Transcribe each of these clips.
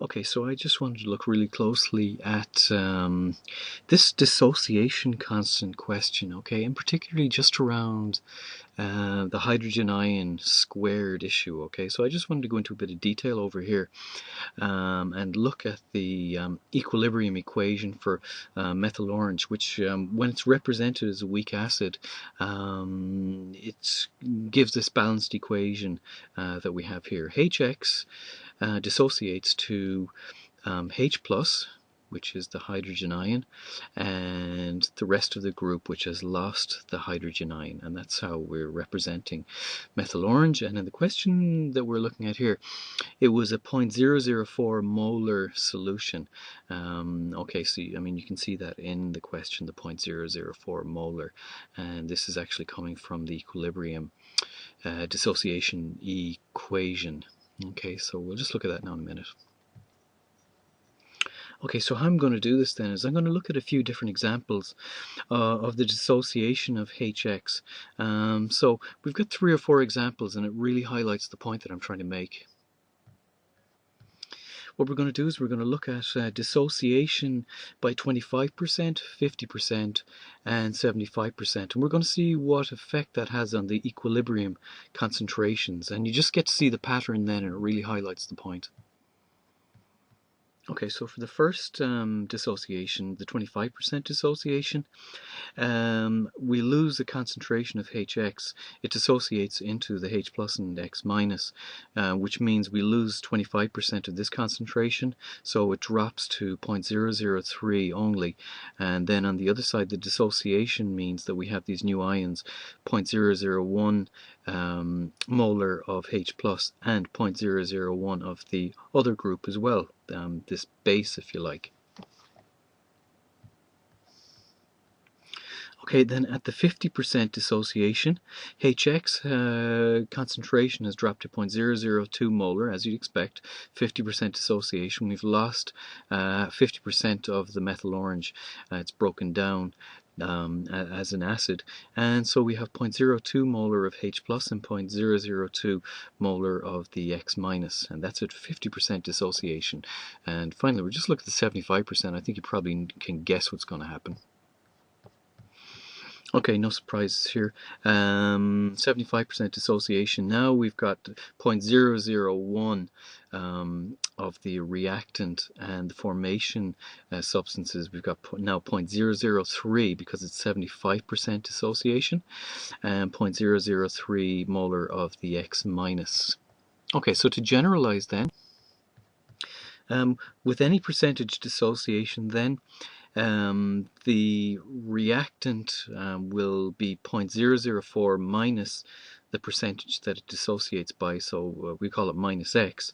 Okay, so I just wanted to look really closely at this dissociation constant question, okay, and particularly just around the hydrogen ion squared issue, okay. So I just wanted to go into a bit of detail over here and look at the equilibrium equation for methyl orange, which when it's represented as a weak acid, it gives this balanced equation that we have here. HX dissociates to H plus, which is the hydrogen ion, and the rest of the group which has lost the hydrogen ion, and that's how we're representing methyl orange. And in the question that we're looking at here, it was a 0.004 molar solution. Okay, so I mean you can see that in the question, the 0.004 molar, and this is actually coming from the equilibrium dissociation equation. Okay, so we'll just look at that now in a minute. Okay, so how I'm going to do this then is I'm going to look at a few different examples of the dissociation of HX. So we've got 3 or 4 examples, and it really highlights the point that I'm trying to make. What we're going to do is we're going to look at dissociation by 25%, 50%, and 75%. And we're going to see what effect that has on the equilibrium concentrations. And you just get to see the pattern then, and it really highlights the point. Okay, so for the first dissociation, the 25% dissociation, we lose the concentration of HX. It dissociates into the H plus and X minus, which means we lose 25% of this concentration, so it drops to 0.003 only. And then on the other side, the dissociation means that we have these new ions, 0.001 molar of H plus and 0.001 of the other group as well, this base, if you like. Okay, then at the 50% dissociation, HX concentration has dropped to 0.002 molar, as you'd expect. 50% dissociation, we've lost 50% of the methyl orange. It's broken down as an acid, and so we have 0.02 molar of H plus and 0.002 molar of the X minus, and that's at 50% dissociation. And finally, we'll just look at the 75%. I think you probably can guess what's going to happen. Okay, no surprises here. 75% dissociation. Now we've got 0.001 of the reactant and the formation substances. We've got now 0.003 because it's 75% dissociation, and 0.003 molar of the X minus. Okay, so to generalize then, with any percentage dissociation then, the reactant will be 0.004 minus the percentage that it dissociates by, so we call it minus X.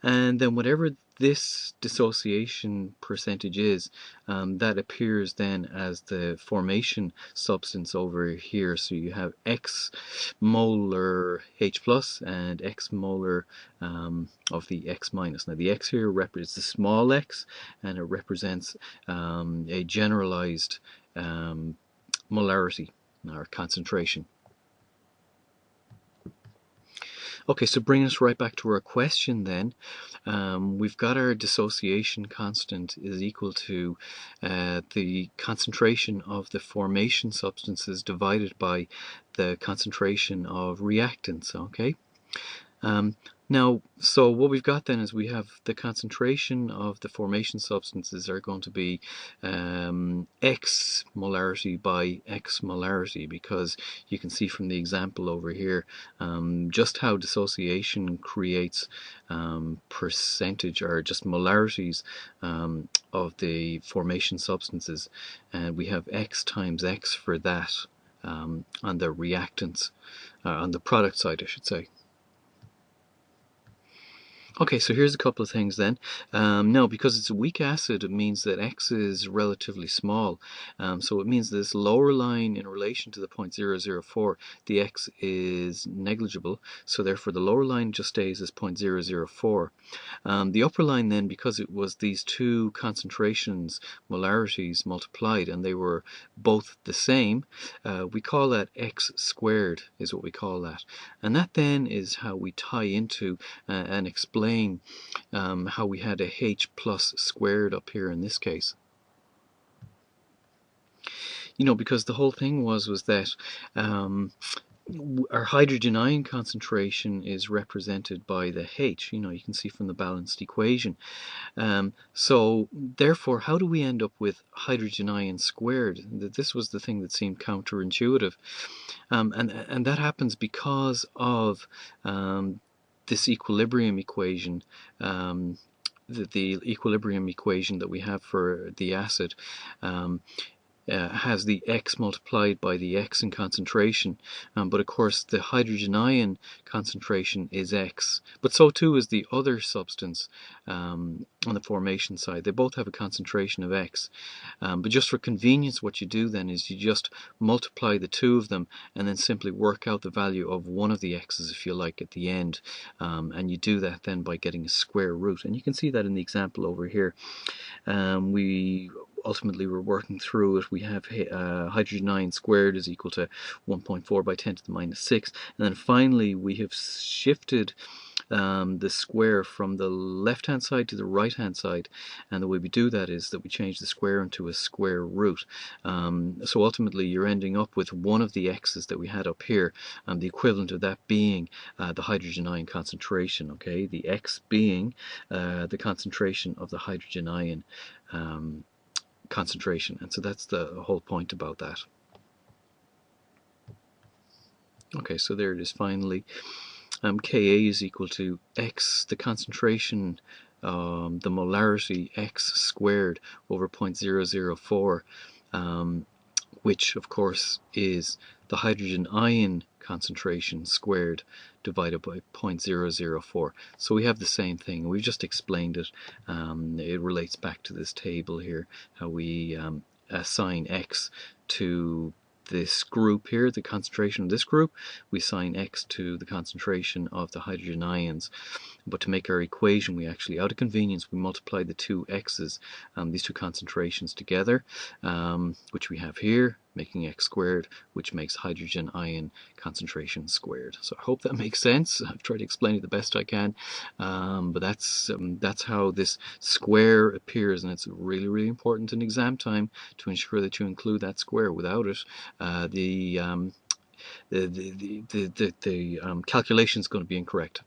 And then whatever this dissociation percentage is, that appears then as the formation substance over here. So you have X molar H plus and X molar of the X minus. Now the X here represents the small x, and it represents a generalized molarity or concentration. Okay, so bring us right back to our question then. We've got our dissociation constant is equal to the concentration of the formation substances divided by the concentration of reactants, okay? Now, so what we've got then is we have the concentration of the formation substances are going to be X molarity by X molarity, because you can see from the example over here just how dissociation creates percentage or just molarities of the formation substances, and we have X times X for that on the reactants, on the product side I should say. Okay, so here's a couple of things then. Now, because it's a weak acid, it means that X is relatively small. So it means this lower line in relation to the 0.004, the X is negligible. So therefore the lower line just stays as 0.004. The upper line then, because it was these two concentrations, molarities multiplied, and they were both the same, we call that X squared, is what we call that. And that then is how we tie into and explain explain how we had a H plus squared up here in this case. You know, because the whole thing was that our hydrogen ion concentration is represented by the H, you know, you can see from the balanced equation. So therefore, how do we end up with hydrogen ion squared? This was the thing that seemed counterintuitive. And that happens because of this equilibrium equation, the equilibrium equation that we have for the acid. Has the X multiplied by the X in concentration, but of course the hydrogen ion concentration is X, but so too is the other substance on the formation side. They both have a concentration of X, but just for convenience what you do then is you just multiply the two of them and then simply work out the value of one of the X's, if you like, at the end, and you do that then by getting a square root, and you can see that in the example over here. We ultimately we're working through it. We have hydrogen ion squared is equal to 1.4 by 10 to the minus 6, and then finally we have shifted the square from the left hand side to the right hand side, and the way we do that is that we change the square into a square root. So ultimately you're ending up with one of the x's that we had up here, the equivalent of that being the hydrogen ion concentration, okay, the x being the concentration of the hydrogen ion concentration, and so that's the whole point about that. Okay, so there it is finally. Ka is equal to x, the concentration, the molarity, x squared over 0.004, which of course is the hydrogen ion concentration squared divided by 0.004. So we have the same thing. We've just explained it. It relates back to this table here, how we assign x to this group here, the concentration of this group, we assign x to the concentration of the hydrogen ions. But to make our equation, we actually, out of convenience, we multiply the two x's, these two concentrations together, which we have here, making x squared, which makes hydrogen ion concentration squared. So I hope that makes sense. I've tried to explain it the best I can, but that's how this square appears, and it's really, really important in exam time to ensure that you include that square. Without it, the calculation is going to be incorrect.